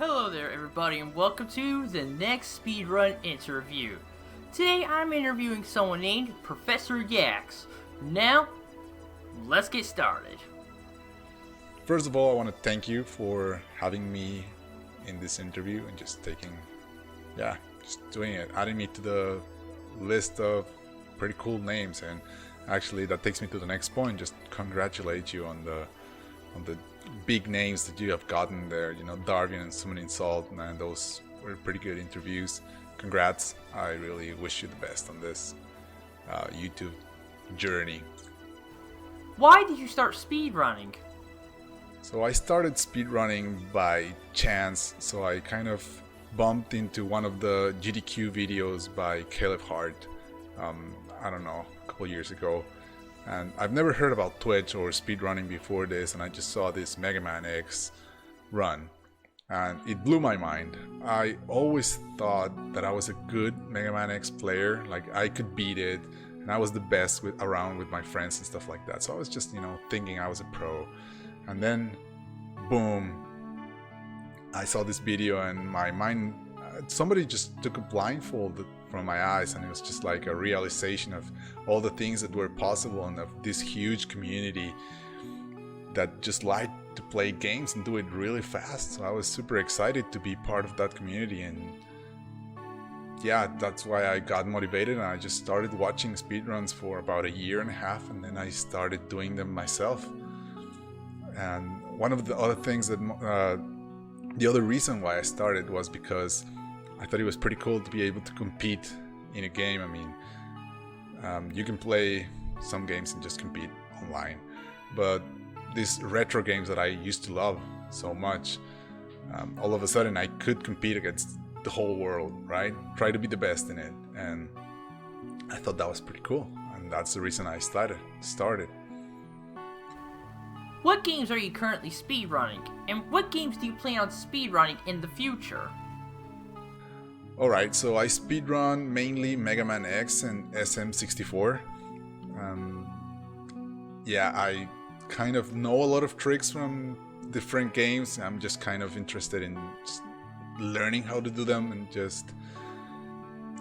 Hello there everybody and welcome to the next Speedrun Interview. Today I'm interviewing someone named ProfessorYax. Now, let's get started. First of all, I want to thank you for having me in this interview and just doing it, adding me to the list of pretty cool names. And actually that takes me to the next point. Just congratulate you on the big names that you have gotten there. You know, Darwin and Summon Insult, man, those were pretty good interviews. Congrats. I really wish you the best on this YouTube journey. Why did you start speedrunning? So I started speedrunning by chance. So I kind of bumped into one of the GDQ videos by Caleb Hart, I don't know, a couple years ago. And I've never heard about Twitch or speedrunning before this, and I just saw this Mega Man X run, and it blew my mind. I always thought that I was a good Mega Man X player, like I could beat it, and I was the best around with my friends and stuff like that. So I was just, thinking I was a pro. And then, boom, I saw this video and my mind, somebody just took a blindfold from my eyes, and it was just like a realization of all the things that were possible and of this huge community that just liked to play games and do it really fast. So I was super excited to be part of that community, and yeah, that's why I got motivated, and I just started watching speedruns for about a year and a half, and then I started doing them myself. And one of the other things that the other reason why I started was because I thought it was pretty cool to be able to compete in a game. I mean, you can play some games and just compete online, but these retro games that I used to love so much, all of a sudden I could compete against the whole world, right? Try to be the best in it, and I thought that was pretty cool, and that's the reason I started. What games are you currently speedrunning, and what games do you plan on speedrunning in the future? Alright, so I speedrun mainly Mega Man X and SM64. I kind of know a lot of tricks from different games. I'm just kind of interested in just learning how to do them and just,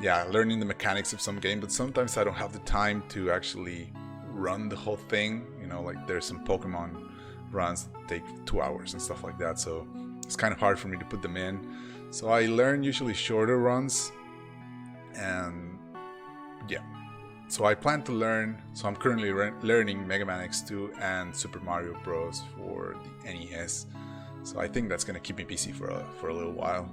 learning the mechanics of some game. But sometimes I don't have the time to actually run the whole thing. Like there's some Pokemon runs that take 2 hours and stuff like that. So it's kind of hard for me to put them in. So I learn usually shorter runs, and so I plan to learn. So I'm currently learning Mega Man X2 and Super Mario Bros. For the NES. So I think that's gonna keep me busy for a little while.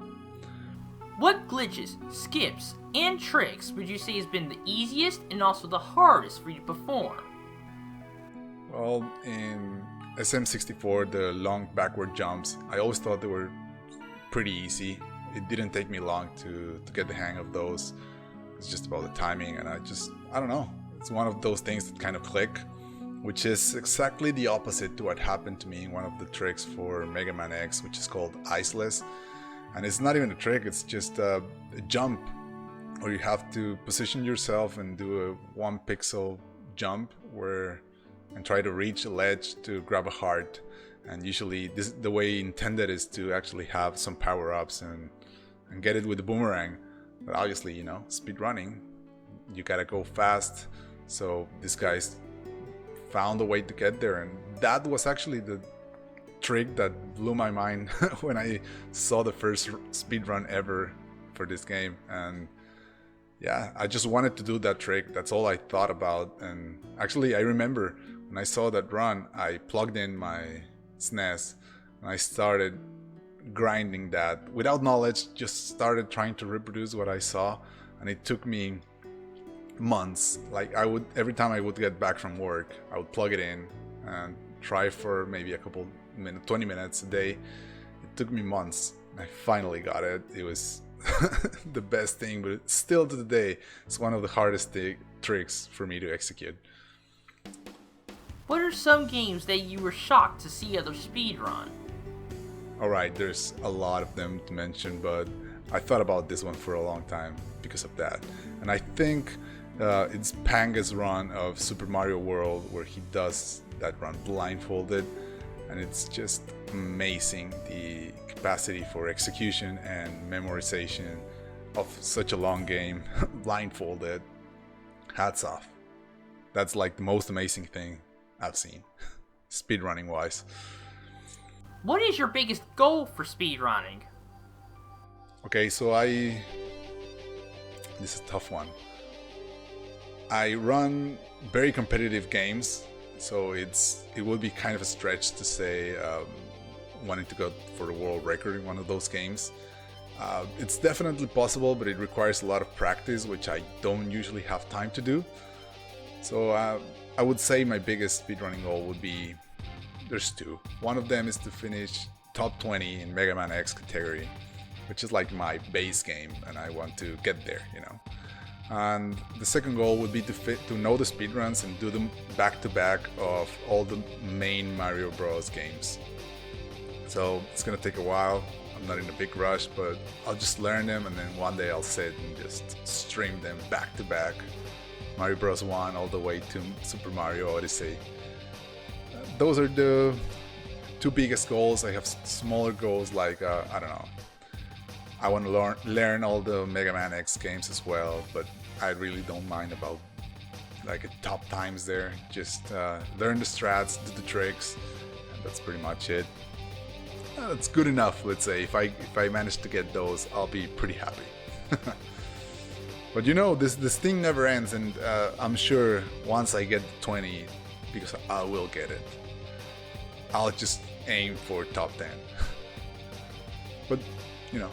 What glitches, skips, and tricks would you say has been the easiest and also the hardest for you to perform? Well, in SM64, the long backward jumps, I always thought they were pretty easy. It didn't take me long to get the hang of those. It's just about the timing, and I don't know. It's one of those things that kind of click, which is exactly the opposite to what happened to me in one of the tricks for Mega Man X, which is called Iceless. And it's not even a trick, it's just a jump, where you have to position yourself and do a 1 pixel jump and try to reach a ledge to grab a heart. And usually the way intended is to actually have some power-ups and get it with the boomerang. But obviously, speedrunning, you gotta go fast. So these guys found a way to get there, and that was actually the trick that blew my mind when I saw the first speedrun ever for this game. And I just wanted to do that trick. That's all I thought about. And actually, I remember when I saw that run, I plugged in my SNES and I started grinding that without knowledge, just started trying to reproduce what I saw, and it took me months. Like every time I would get back from work, I would plug it in and try for maybe a couple minutes, 20 minutes a day. It took me months. I finally got it. It was the best thing, but still to the day, it's one of the hardest tricks for me to execute. What are some games that you were shocked to see others speedrun? Alright, there's a lot of them to mention, but I thought about this one for a long time because of that. And I think it's Panga's run of Super Mario World, where he does that run blindfolded, and it's just amazing, the capacity for execution and memorization of such a long game blindfolded. Hats off. That's like the most amazing thing I've seen, speedrunning wise. What is your biggest goal for speedrunning? Okay, so this is a tough one. I run very competitive games, so it would be kind of a stretch to say wanting to go for the world record in one of those games. It's definitely possible, but it requires a lot of practice, which I don't usually have time to do. So I would say my biggest speedrunning goal would be, there's two. One of them is to finish top 20 in Mega Man X category, which is like my base game, and I want to get there, you know. And the second goal would be to know the speedruns and do them back to back of all the main Mario Bros games. So it's gonna take a while. I'm not in a big rush, but I'll just learn them, and then one day I'll sit and just stream them back to back. Mario Bros 1 all the way to Super Mario Odyssey. Those are the two biggest goals. I have smaller goals like, I don't know. I want to learn all the Mega Man X games as well, but I really don't mind about like top times there. Just learn the strats, do the tricks, and that's pretty much it. That's good enough, let's say. If I manage to get those, I'll be pretty happy. But you know, this thing never ends, and I'm sure once I get 20, because I will get it, I'll just aim for top 10. But you know,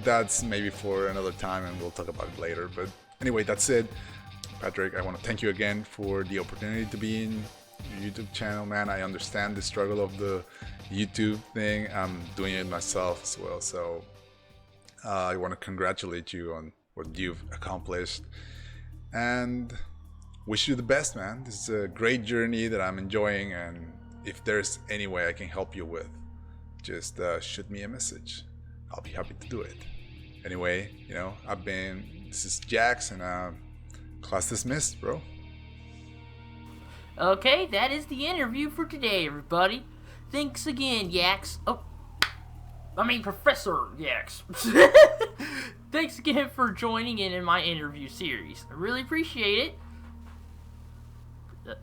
that's maybe for another time, and we'll talk about it later. But anyway, that's it. Patrick, I want to thank you again for the opportunity to be in your YouTube channel, man. I understand the struggle of the YouTube thing. I'm doing it myself as well, so I want to congratulate you on what you've accomplished and wish you the best, man. This is a great journey that I'm enjoying, and if there's any way I can help you with, just shoot me a message. I'll be happy to do it. Anyway, you know, this is Jax, and class dismissed, bro. Okay, that is the interview for today, everybody. Thanks again, Yax. ProfessorYax. Thanks again for joining in my interview series. I really appreciate it.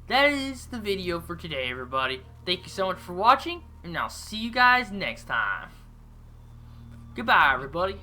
That is the video for today, everybody. Thank you so much for watching, and I'll see you guys next time. Goodbye, everybody.